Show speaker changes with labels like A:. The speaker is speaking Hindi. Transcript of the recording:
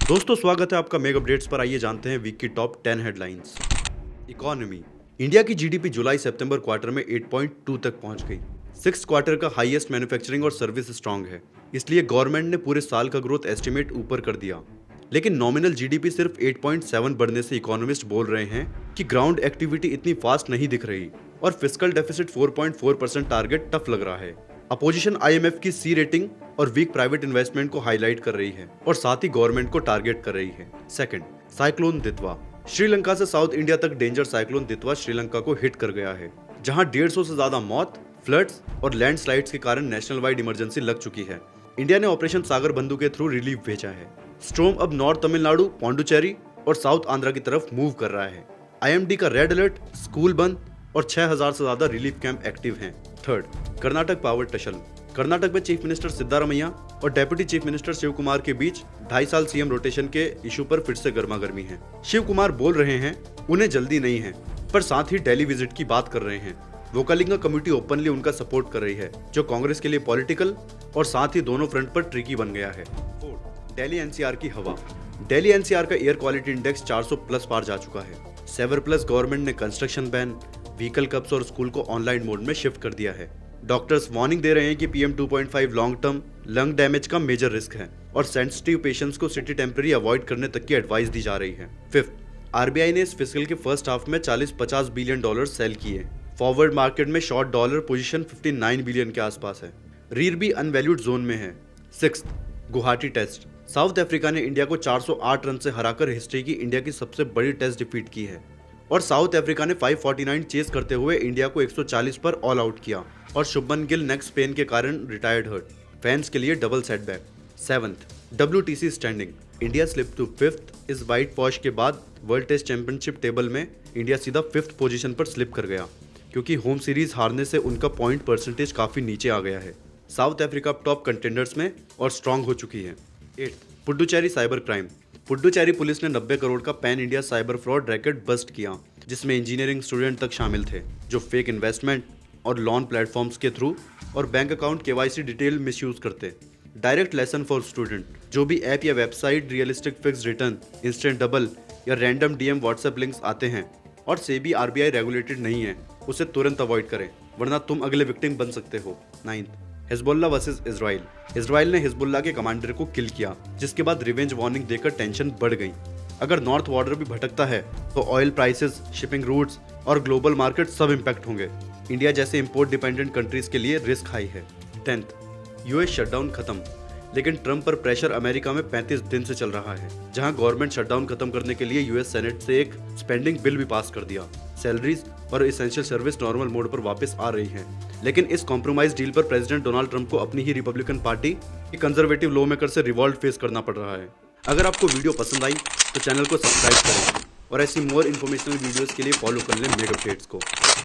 A: दोस्तों स्वागत है आपका मेगा अपडेट्स पर। आइए जानते हैं वीक की टॉप 10 हेडलाइंस। इकोनॉमी। इंडिया की जीडीपी जुलाई सितंबर क्वार्टर में 8.2 तक पहुंच गई। 6 क्वार्टर का हाईएस्ट मैन्युफैक्चरिंग और सर्विस स्ट्रांग है, इसलिए गवर्नमेंट ने पूरे साल का ग्रोथ एस्टिमेट ऊपर कर दिया। लेकिन नॉमिनल जीडीपी सिर्फ 8.7 बढ़ने से इकोनॉमिस्ट बोल रहे हैं कि ग्राउंड एक्टिविटी इतनी फास्ट नहीं दिख रही और फिस्कल डेफिसिट 4.4% टारगेट टफ लग रहा है। अपोजिशन आईएमएफ की सी रेटिंग और वीक प्राइवेट इन्वेस्टमेंट को हाईलाइट कर रही है और साथ ही गवर्नमेंट को टारगेट कर रही है। Second, cyclone दितवा। श्रीलंका से साउथ इंडिया तक डेंजर साइक्लोन दितवा श्रीलंका को हिट कर गया है, जहां 150 से ज्यादा मौत, फ्लड्स और लैंडस्लाइड्स के कारण नेशनल वाइड इमरजेंसी लग चुकी है। इंडिया ने ऑपरेशन सागर बंधु के थ्रू रिलीफ भेजा है। स्ट्रोम अब नॉर्थ तमिलनाडु, पौंडुचेरी और साउथ आंध्रा की तरफ मूव कर रहा है। आईएमडी का रेड अलर्ट, स्कूल बंद और 6000 से ज्यादा रिलीफ कैंप एक्टिव हैं। Third, Karnataka power tussle. Karnataka में चीफ मिनिस्टर सिद्धारमैया और deputy chief minister Shiv Kumar के बीच 2.5 साल सीएम रोटेशन के इशू पर फिर से गर्मागर्मी है। शिव कुमार बोल रहे हैं उन्हें जल्दी नहीं है, पर साथ ही दिल्ली विजिट की बात कर रहे हैं। वोकालिंगा कमेटी ओपनली उनका सपोर्ट कर रही है, जो कांग्रेस के लिए पॉलिटिकल और साथ ही दोनों फ्रंट पर ट्रिकी बन गया है। दिल्ली एनसीआर की हवा। दिल्ली एनसीआर का एयर क्वालिटी इंडेक्स 400 प्लस पार जा चुका है। 7 प्लस गवर्नमेंट ने कंस्ट्रक्शन बैन, व्हीकल कब्स और स्कूल को ऑनलाइन मोड में शिफ्ट कर दिया है। डॉक्टर्स वार्निंग दे रहे हैं कि PM 2.5 long term lung damage का मेजर रिस्क है और सेंसिटिव पेशेंट्स को सिटी टेम्परेरी अवॉइड करने तक की एडवाइस दी जा रही है। फिफ्थ, आरबीआई ने इस फिस्कल के फर्स्ट हाफ में 40-50 बिलियन डॉलर सेल किए। फॉरवर्ड मार्केट में शॉर्ट डॉलर पोजीशन 59 बिलियन के आसपास है। रीर भी अनवैल्यूड जोन में है। Sixth, Guwahati test. South Africa ने इंडिया को 408 रन से हराकर हिस्ट्री की इंडिया की सबसे बड़ी टेस्ट डिफीट की है और साउथ अफ्रीका ने 549 चेस करते हुए इंडिया को 140 पर ऑल आउट किया और शुभमन गिल नेक्स्ट पेन के कारण रिटायर्ड हर्ट। फैंस के लिए double setback. Seventh, WTC standing. India slip to fifth. इस वाइट वॉश के बाद वर्ल्ड टेस्ट चैंपियनशिप टेबल में इंडिया सीधा 5th पोजीशन पर स्लिप कर गया, क्योंकि होम सीरीज हारने से उनका पॉइंट परसेंटेज काफी नीचे आ गया है। साउथ अफ्रीका टॉप कंटेंडर्स में और स्ट्रांग हो चुकी है। 8, Puducherry cyber crime. Puducherry police ने 90 करोड़ का pan India cyber fraud racket bust किया, जिसमें इंजीनियरिंग स्टूडेंट तक शामिल थे, जो फेक इन्वेस्टमेंट और लोन प्लेटफॉर्म्स के थ्रू और bank account KYC detail misuse करते। डायरेक्ट लेसन फॉर स्टूडेंट, जो भी ऐप या website realistic fix return, instant double या रैंडम DM व्हाट्सएप लिंक्स आते हैं और सेबी RBI रेगुलेटेड नहीं है, उसे तुरंत अवॉइड करें, वरना तुम अगले विक्टिम बन सकते हो। 9, हिजबुल्लाह वर्सेस इजराइल। इजराइल ने हिजबुल्लाह के कमांडर को किल किया, जिसके बाद रिवेंज वार्निंग देकर टेंशन बढ़ गई। अगर नॉर्थ बॉर्डर भी भटकता है तो ऑयल प्राइसेस, शिपिंग रूट्स और ग्लोबल मार्केट सब इम्पैक्ट होंगे। इंडिया जैसे इंपोर्ट डिपेंडेंट कंट्रीज के लिए रिस्क हाई है। 10th, US शटडाउन खत्म, लेकिन ट्रंप पर प्रेशर अमेरिका में 35 दिन से चल रहा है, जहां गवर्नमेंट शटडाउन खत्म करने के लिए US सेनेट से एक स्पेंडिंग बिल भी पास कर दिया। सैलरीज और एसेंशियल सर्विस नॉर्मल मोड पर वापस आ रही हैं, लेकिन इस कॉम्प्रोमाइज डील पर प्रेसिडेंट डोनाल्ड ट्रंप को अपनी ही रिपब्लिकन पार्टी के कंजर्वेटिव लॉ मेकर से रिवॉल्ट फेस करना पड़ रहा है। अगर आपको वीडियो पसंद आई तो चैनल को सब्सक्राइब करें और ऐसी मोर इन्फॉर्मेशनल वीडियोस के लिए फॉलो कर लें मेगा अपडेट्स को।